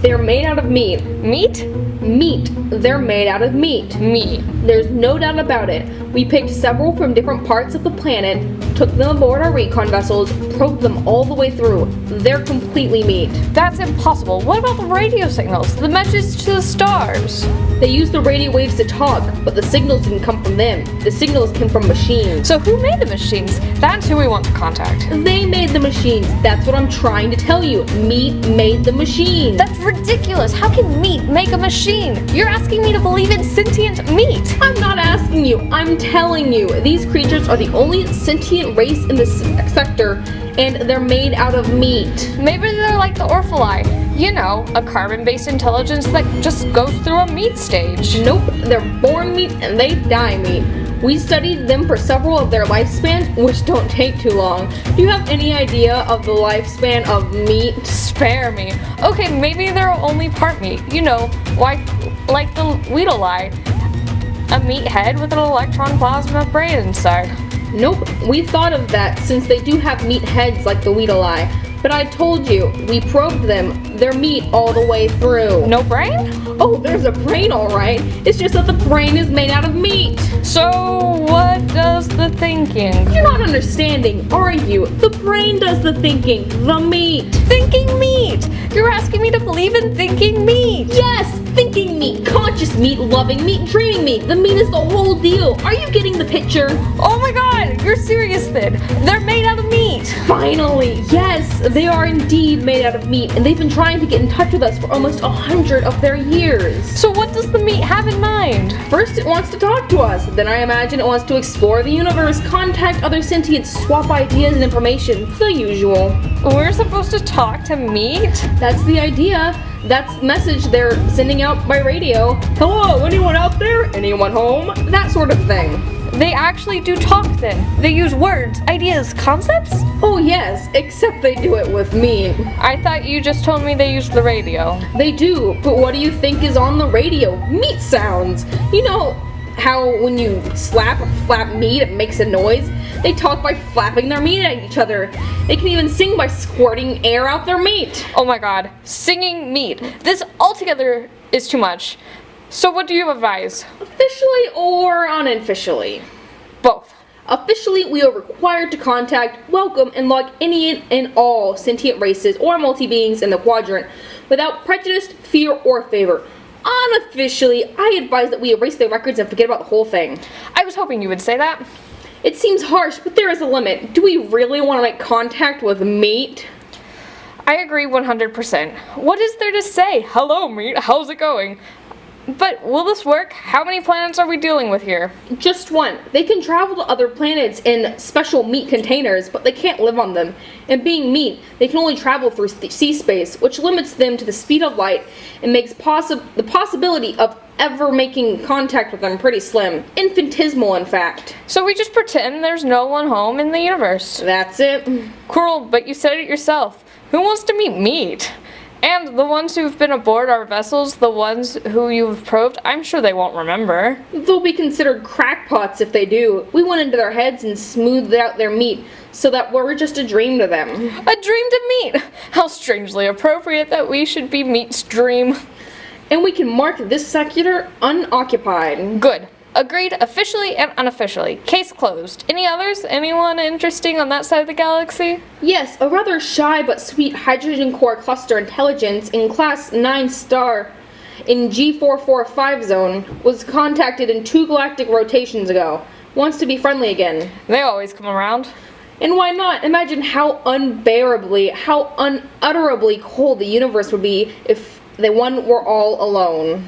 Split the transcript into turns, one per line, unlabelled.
They're made out of meat.
Meat?
Meat. They're made out of meat.
Meat.
There's no doubt about it. We picked several from different parts of the planet, took them aboard our recon vessels, probed them all the way through. They're completely meat.
That's impossible. What about the radio signals? The message to the stars?
They used the radio waves to talk, but the signals didn't come from them. The signals came from machines.
So who made the machines? That's who we want to contact.
They made the machines. That's what I'm trying to tell you. Meat made the machines.
That's ridiculous. How can meat make a machine? You're asking me to believe in sentient meat.
I'm not asking you. I'm telling you. These creatures are the only sentient race in this sector, and they're made out of meat.
Maybe they're like the Orphalai. You know, a carbon-based intelligence that just goes through a meat stage.
Nope, they're born meat and they die meat. We studied them for several of their lifespans, which don't take too long. Do you have any idea of the lifespan of meat?
Spare me. Okay, maybe they're only part meat. You know, like the Weedlei. A meat head with an electron plasma brain inside.
Nope, we thought of that since they do have meat heads like the Weedlei. But I told you, we probed them. They're meat all the way through.
No brain?
Oh, there's a brain all right. It's just that the brain is made out of meat.
So what does the thinking?
You're not understanding, are you? The brain does the thinking. The meat.
Thinking meat! You're asking me to believe in thinking meat!
Yes, thinking meat, conscious meat, loving meat, dreaming meat. The meat is the whole deal. Are you getting the picture?
Oh my god, you're serious then. They're made out of meat.
Finally, yes, they are indeed made out of meat, and they've been trying to get in touch with us for almost 100 of their years.
So what does the meat have in mind?
First, it wants to talk to us. Then I imagine it wants to explore the universe, contact other sentients, swap ideas and information. The usual.
We're supposed to talk to meat?
That's the idea. That's the message they're sending out by radio. Hello, anyone out there? Anyone home? That sort of thing.
They actually do talk then. They use words, ideas, concepts?
Oh yes, except they do it with meat.
I thought you just told me they used the radio.
They do, but what do you think is on the radio? Meat sounds. You know how when you flap meat, it makes a noise? They talk by flapping their meat at each other. They can even sing by squirting air out their meat.
Oh my god, singing meat. This altogether is too much. So what do you advise?
Officially or unofficially?
Both.
Officially, we are required to contact, welcome, and log any and all sentient races or multi-beings in the quadrant without prejudice, fear, or favor. Unofficially, I advise that we erase their records and forget about the whole thing.
I was hoping you would say that.
It seems harsh, but there is a limit. Do we really want to make contact with meat?
I agree 100%. What is there to say? Hello, meat, how's it going? But will this work? How many planets are we dealing with here?
Just one. They can travel to other planets in special meat containers, but they can't live on them. And being meat, they can only travel through sea space, which limits them to the speed of light and makes the possibility of ever making contact with them pretty slim. Infinitesimal, in fact.
So we just pretend there's no one home in the universe.
That's it.
Cool, but you said it yourself. Who wants to meet meat? And the ones who've been aboard our vessels, the ones who you've probed, I'm sure they won't remember.
They'll be considered crackpots if they do. We went into their heads and smoothed out their meat, so that we're just a dream to them.
A dream to meat! How strangely appropriate that we should be meat's dream.
And we can mark this sector unoccupied.
Good. Agreed officially and unofficially. Case closed. Any others? Anyone interesting on that side of the galaxy?
Yes, a rather shy but sweet hydrogen core cluster intelligence in class 9 star in G445 zone was contacted in 2 galactic rotations ago. Wants to be friendly again.
They always come around.
And why not? Imagine how unbearably, how unutterably cold the universe would be if the one were all alone.